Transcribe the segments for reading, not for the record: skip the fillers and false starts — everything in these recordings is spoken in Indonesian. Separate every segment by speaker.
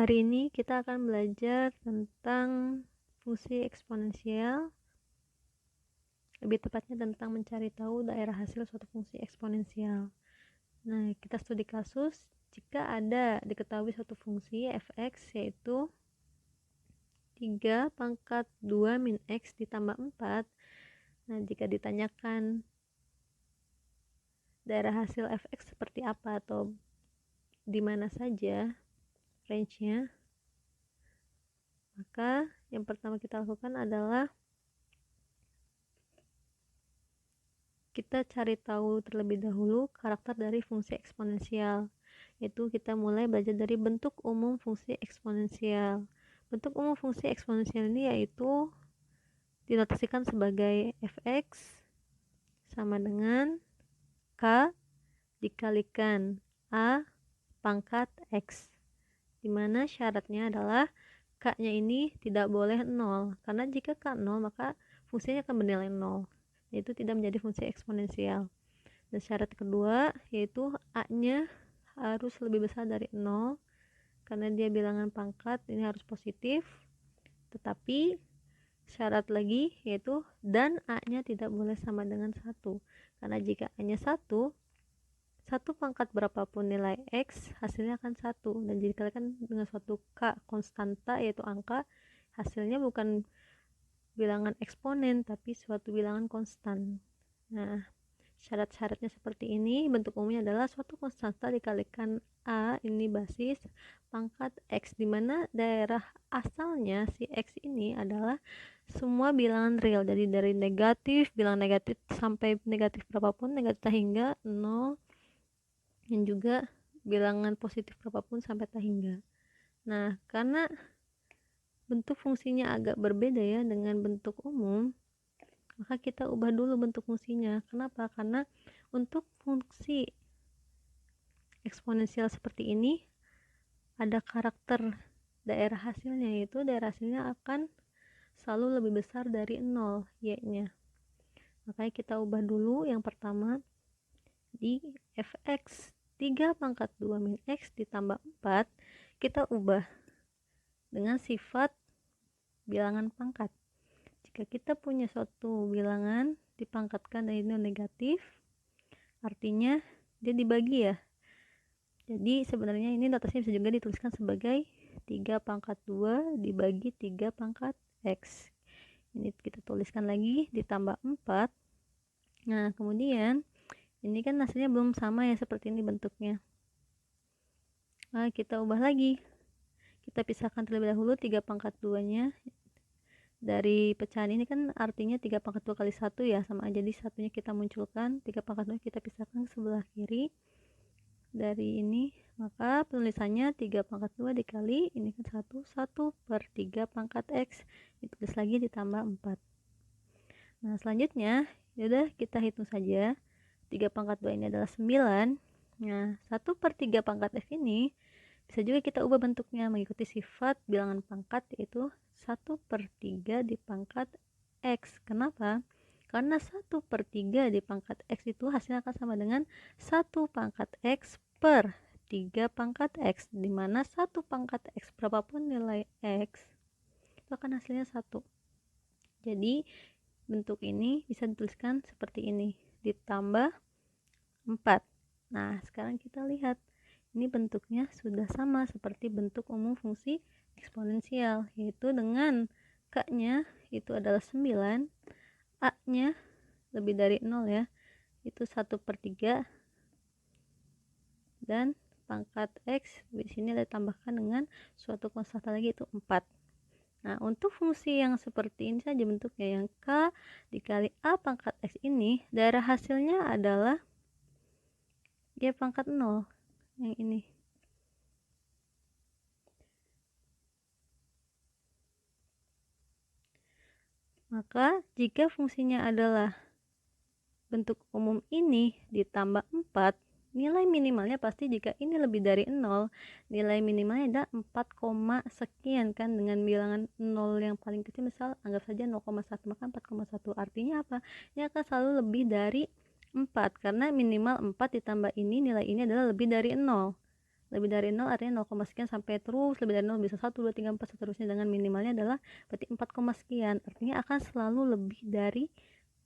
Speaker 1: Hari ini kita akan belajar tentang fungsi eksponensial, lebih tepatnya tentang mencari tahu daerah hasil suatu fungsi eksponensial. Nah, kita studi kasus jika ada diketahui suatu fungsi f(x) yaitu 3 pangkat 2 min x ditambah 4. Nah, jika ditanyakan daerah hasil f(x) seperti apa atau di mana saja range-nya, maka yang pertama kita lakukan adalah kita cari tahu terlebih dahulu karakter dari fungsi eksponensial. Yaitu kita mulai belajar dari bentuk umum fungsi eksponensial. Bentuk umum fungsi eksponensial ini yaitu dinotasikan sebagai f(x) sama dengan k dikalikan a pangkat x, dimana syaratnya adalah k-nya ini tidak boleh 0, karena jika k 0 maka fungsinya akan bernilai 0, yaitu tidak menjadi fungsi eksponensial. Dan syarat kedua yaitu a-nya harus lebih besar dari 0, karena dia bilangan pangkat, ini harus positif. Tetapi syarat lagi yaitu dan a-nya tidak boleh sama dengan 1, karena jika a-nya 1 pangkat berapapun nilai x hasilnya akan 1, dan jika dikalikan dengan suatu k konstanta yaitu angka, hasilnya bukan bilangan eksponen tapi suatu bilangan konstan. Nah, syarat-syaratnya seperti ini. Bentuk umumnya adalah suatu konstanta dikalikan a, ini basis, pangkat x, dimana daerah asalnya si x ini adalah semua bilangan real, jadi dari negatif, bilangan negatif sampai negatif berapapun, negatif hingga 0, dan juga bilangan positif berapapun sampai hingga. Nah, karena bentuk fungsinya agak berbeda ya dengan bentuk umum, maka kita ubah dulu bentuk fungsinya. Kenapa? Karena untuk fungsi eksponensial seperti ini ada karakter daerah hasilnya, yaitu daerah hasilnya akan selalu lebih besar dari 0 y-nya. Makanya kita ubah dulu yang pertama di f(x) 3 pangkat 2 min x ditambah 4, kita ubah dengan sifat bilangan pangkat. Jika kita punya suatu bilangan dipangkatkan dan ini negatif, artinya dia dibagi ya. Jadi sebenarnya ini notasinya bisa juga dituliskan sebagai 3 pangkat 2 dibagi 3 pangkat x. Ini kita tuliskan lagi ditambah 4. Nah, kemudian ini kan hasilnya belum sama ya, seperti ini bentuknya. Nah, kita ubah lagi. Kita pisahkan terlebih dahulu 3 pangkat 2-nya. Dari pecahan ini kan artinya 3 pangkat 2 kali 1 ya, sama aja. Jadi satunya kita munculkan, 3 pangkat 2 kita pisahkan ke sebelah kiri. Dari ini, maka penulisannya 3 pangkat 2 dikali, ini kan 1/3 pangkat x. Ditulis lagi ditambah 4. Nah, selanjutnya, yaudah kita hitung saja. 3 pangkat 2 ini adalah 9. Nah, 1/3 pangkat x ini bisa juga kita ubah bentuknya mengikuti sifat bilangan pangkat, yaitu 1/3 di pangkat x. Kenapa? Karena 1/3 di pangkat x itu hasilnya akan sama dengan 1 pangkat x per 3 pangkat x, dimana 1 pangkat x berapapun nilai x itu akan hasilnya 1. Jadi bentuk ini bisa dituliskan seperti ini, ditambah 4. Nah, sekarang kita lihat ini bentuknya sudah sama seperti bentuk umum fungsi eksponensial, yaitu dengan k-nya itu adalah 9, a-nya lebih dari 0 ya, itu 1/3, dan pangkat x di sini ditambahkan dengan suatu konstanta lagi itu 4. Nah, untuk fungsi yang seperti ini saja bentuknya, yang k dikali a pangkat x ini, daerah hasilnya adalah y pangkat 0, yang ini. Maka jika fungsinya adalah bentuk umum ini ditambah 4, nilai minimalnya pasti jika ini lebih dari 0, nilai minimalnya ada 4, sekian kan, dengan bilangan 0 yang paling kecil, misal anggap saja 0,1, maka 4,1. Artinya apa? Ini akan selalu lebih dari 4, karena minimal 4 ditambah ini, nilai ini adalah lebih dari 0. Lebih dari 0 artinya 0, sekian sampai terus lebih dari 0 bisa 1, 2, 3, 4 seterusnya dengan minimalnya adalah berarti 4, sekian. Artinya akan selalu lebih dari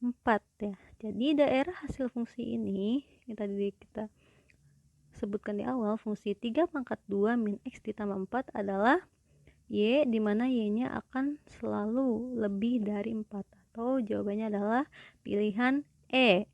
Speaker 1: 4 ya. Jadi daerah hasil fungsi ini yang tadi kita sebutkan di awal, fungsi 3 pangkat 2 min X ditambah 4 adalah Y, dimana Y-nya akan selalu lebih dari 4, atau jawabannya adalah pilihan E.